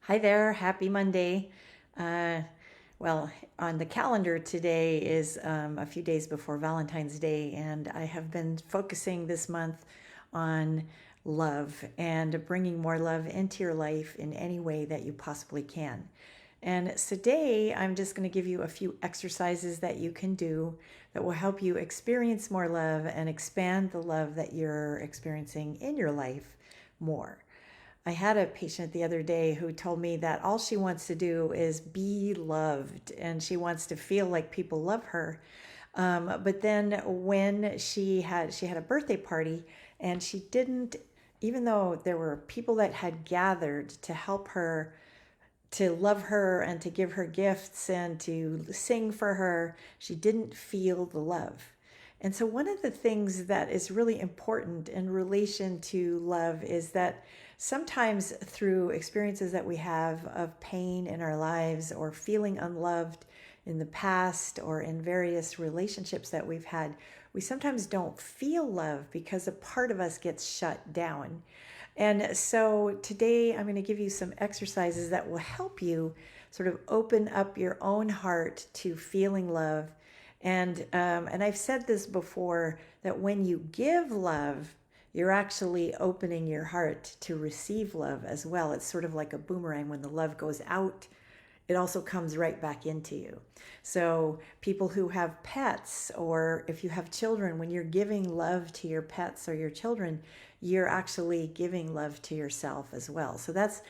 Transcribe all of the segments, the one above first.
Hi there, happy Monday. Uh, well, on the calendar today is a few days before Valentine's Day, and I have been focusing this month on love and bringing more love into your life in any way that you possibly can. And today, I'm just going to give you a few exercises that you can do that will help you experience more love and expand the love that you're experiencing in your life more. I had a patient the other day who told me that all she wants to do is be loved and she wants to feel like people love her. But then when she had a birthday party and she didn't, even though there were people that had gathered to help her, to love her and to give her gifts and to sing for her, she didn't feel the love. And so, one of the things that is really important in relation to love is that sometimes through experiences that we have of pain in our lives or feeling unloved in the past or in various relationships that we've had, we sometimes don't feel love because a part of us gets shut down. And so today I'm going to give you some exercises that will help you sort of open up your own heart to feeling love. And I've said this before that when you give love, you're actually opening your heart to receive love as well. It's sort of like a boomerang. When the love goes out, it also comes right back into you. So, people who have pets, or if you have children, when you're giving love to your pets or your children, you're actually giving love to yourself as well. So, that's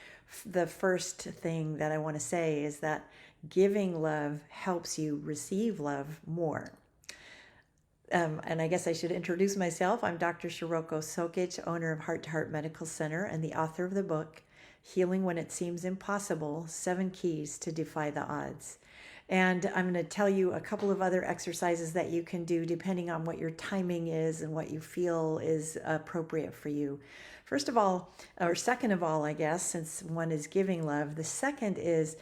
the first thing that I want to say is that giving love helps you receive love more. And I guess I should introduce myself. I'm Dr. Shiroko Sokitch, owner of Heart to Heart Medical Center and the author of the book, Healing When It Seems Impossible, 7 Keys to Defy the Odds. And I'm going to tell you a couple of other exercises that you can do depending on what your timing is and what you feel is appropriate for you. First of all, or second of all, I guess, since one is giving love, the second is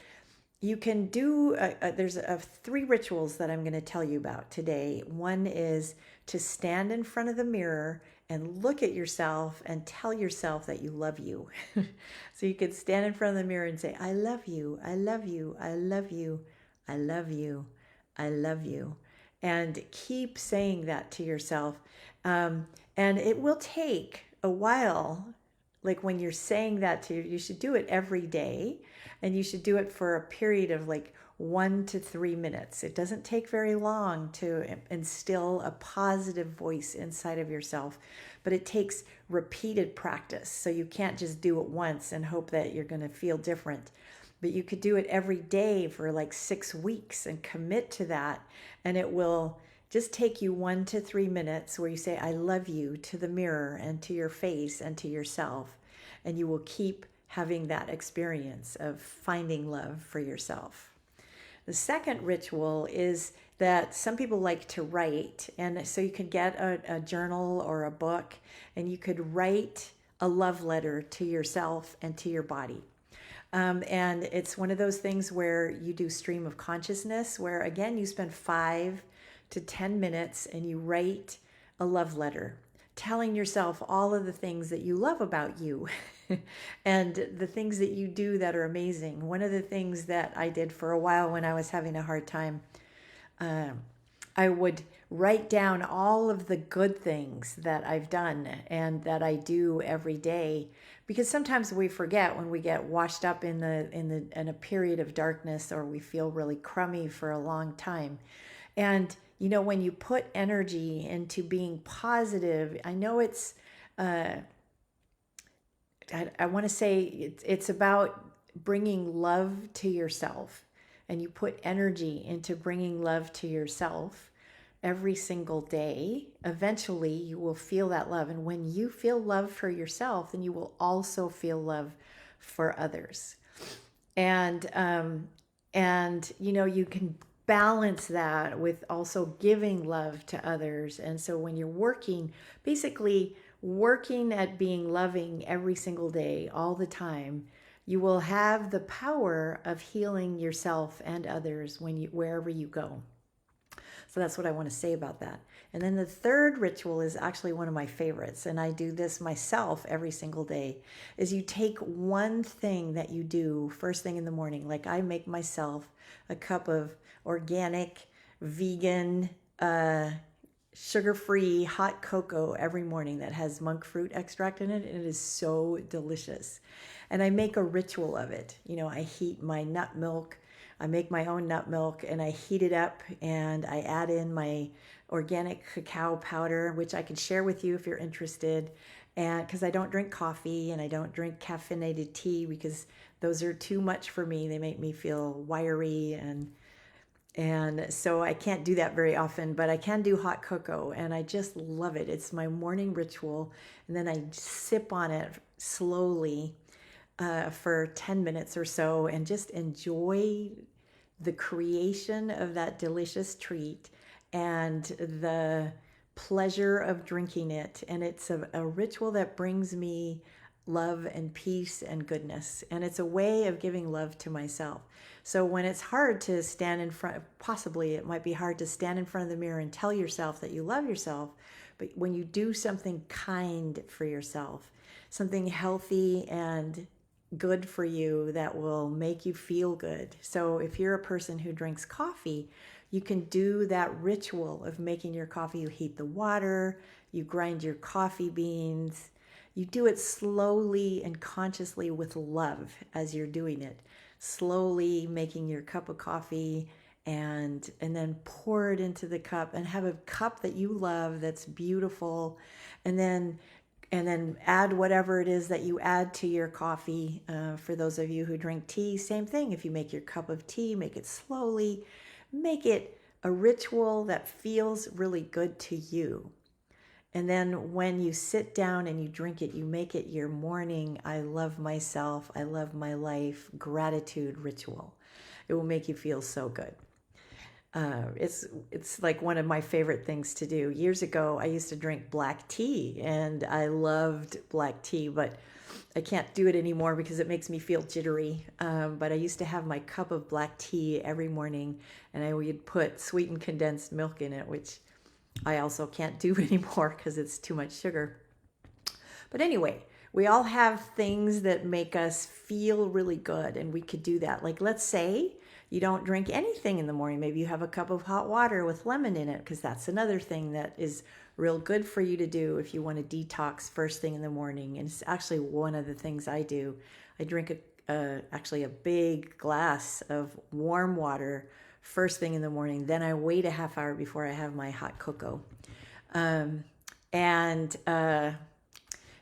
you can do there's 3 rituals that I'm going to tell you about today. One is to stand in front of the mirror and look at yourself and tell yourself that you love you. So you could stand in front of the mirror and say, I love you, I love you, I love you, I love you, I love you, and keep saying that to yourself. And it will take a while. Like when you're saying that to you should do it every day, and you should do it for a period of like 1 to 3 minutes. It doesn't take very long to instill a positive voice inside of yourself, but it takes repeated practice. So you can't just do it once and hope that you're going to feel different. But you could do it every day for like 6 weeks and commit to that, and it will just take you 1 to 3 minutes where you say, I love you to the mirror and to your face and to yourself. And you will keep having that experience of finding love for yourself. The second ritual is that some people like to write. And so you could get a journal or a book and you could write a love letter to yourself and to your body. And it's one of those things where you do stream of consciousness, where again, you spend 5 to 10 minutes and you write a love letter, telling yourself all of the things that you love about you and the things that you do that are amazing. One of the things that I did for a while when I was having a hard time, I would write down all of the good things that I've done and that I do every day, because sometimes we forget when we get washed up in a period of darkness, or we feel really crummy for a long time. And you know, when you put energy into being positive, I know it's I want to say it's about bringing love to yourself, and you put energy into bringing love to yourself every single day. Eventually, you will feel that love. And when you feel love for yourself, then you will also feel love for others. And you know, you can balance that with also giving love to others. And so when you're working, basically working at being loving every single day, all the time, you will have the power of healing yourself and others when you wherever you go. So that's what I want to say about that. And then the third ritual is actually one of my favorites, and I do this myself every single day, is you take one thing that you do first thing in the morning. Like I make myself a cup of organic, vegan, sugar-free hot cocoa every morning that has monk fruit extract in it, and it is so delicious. And I make a ritual of it. I heat my nut milk. I make my own nut milk and I heat it up and I add in my organic cacao powder, which I can share with you if you're interested. And because I don't drink coffee and I don't drink caffeinated tea because those are too much for me. They make me feel wiry and so I can't do that very often, but I can do hot cocoa and I just love it. It's my morning ritual. And then I sip on it slowly for 10 minutes or so and just enjoy the creation of that delicious treat and the pleasure of drinking it. And it's a ritual that brings me love and peace and goodness. And it's a way of giving love to myself. So when it's hard to stand in front, possibly it might be hard to stand in front of the mirror and tell yourself that you love yourself. But when you do something kind for yourself, something healthy and good for you that will make you feel good. So if you're a person who drinks coffee, you can do that ritual of making your coffee. You heat the water, you grind your coffee beans, you do it slowly and consciously with love as you're doing it. Slowly making your cup of coffee and then pour it into the cup and have a cup that you love that's beautiful, and then add whatever it is that you add to your coffee. For those of you who drink tea, same thing. If you make your cup of tea, make it slowly, make it a ritual that feels really good to you. And then when you sit down and you drink it, you make it your morning I love myself, I love my life gratitude ritual. It will make you feel so good. It's like one of my favorite things to do. Years ago, I used to drink black tea and I loved black tea, but I can't do it anymore because it makes me feel jittery. But I used to have my cup of black tea every morning and I would put sweetened condensed milk in it, which I also can't do anymore because it's too much sugar. But anyway, we all have things that make us feel really good, and we could do that. Like, let's say you don't drink anything in the morning. Maybe you have a cup of hot water with lemon in it, because that's another thing that is real good for you to do if you want to detox first thing in the morning. And it's actually one of the things I do. I drink actually a big glass of warm water first thing in the morning. Then I wait a half hour before I have my hot cocoa.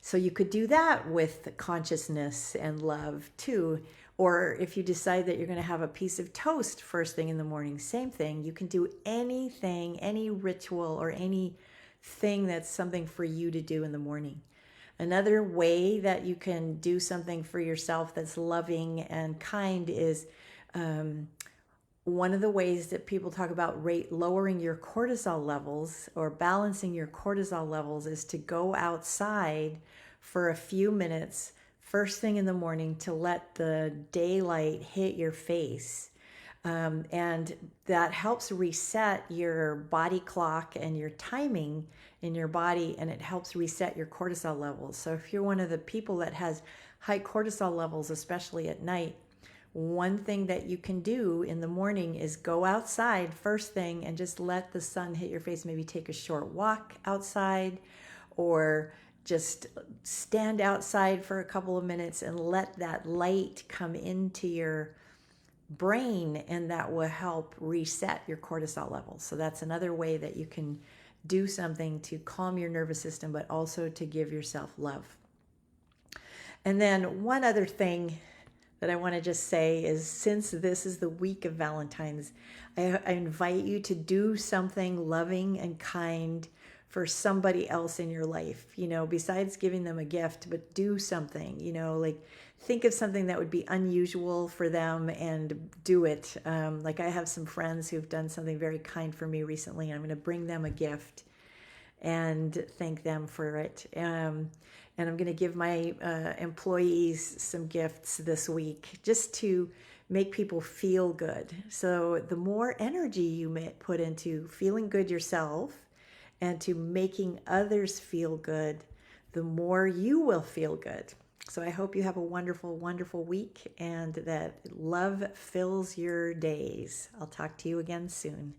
So you could do that with consciousness and love too. Or if you decide that you're going to have a piece of toast first thing in the morning, same thing. You can do anything, any ritual or anything that's something for you to do in the morning. Another way that you can do something for yourself that's loving and kind is one of the ways that people talk about lowering your cortisol levels or balancing your cortisol levels is to go outside for a few minutes first thing in the morning to let the daylight hit your face. And that helps reset your body clock and your timing in your body, and it helps reset your cortisol levels. So if you're one of the people that has high cortisol levels, especially at night, one thing that you can do in the morning is go outside first thing and just let the sun hit your face. Maybe take a short walk outside or just stand outside for a couple of minutes and let that light come into your brain, and that will help reset your cortisol levels. So that's another way that you can do something to calm your nervous system, but also to give yourself love. And then one other thing that I want to just say is, since this is the week of Valentine's, I invite you to do something loving and kind for somebody else in your life, besides giving them a gift, but do something, like think of something that would be unusual for them and do it. Like I have some friends who've done something very kind for me recently. I'm going to bring them a gift and thank them for it. And I'm going to give my employees some gifts this week just to make people feel good. So the more energy you put into feeling good yourself and to making others feel good, the more you will feel good. So I hope you have a wonderful, wonderful week and that love fills your days. I'll talk to you again soon.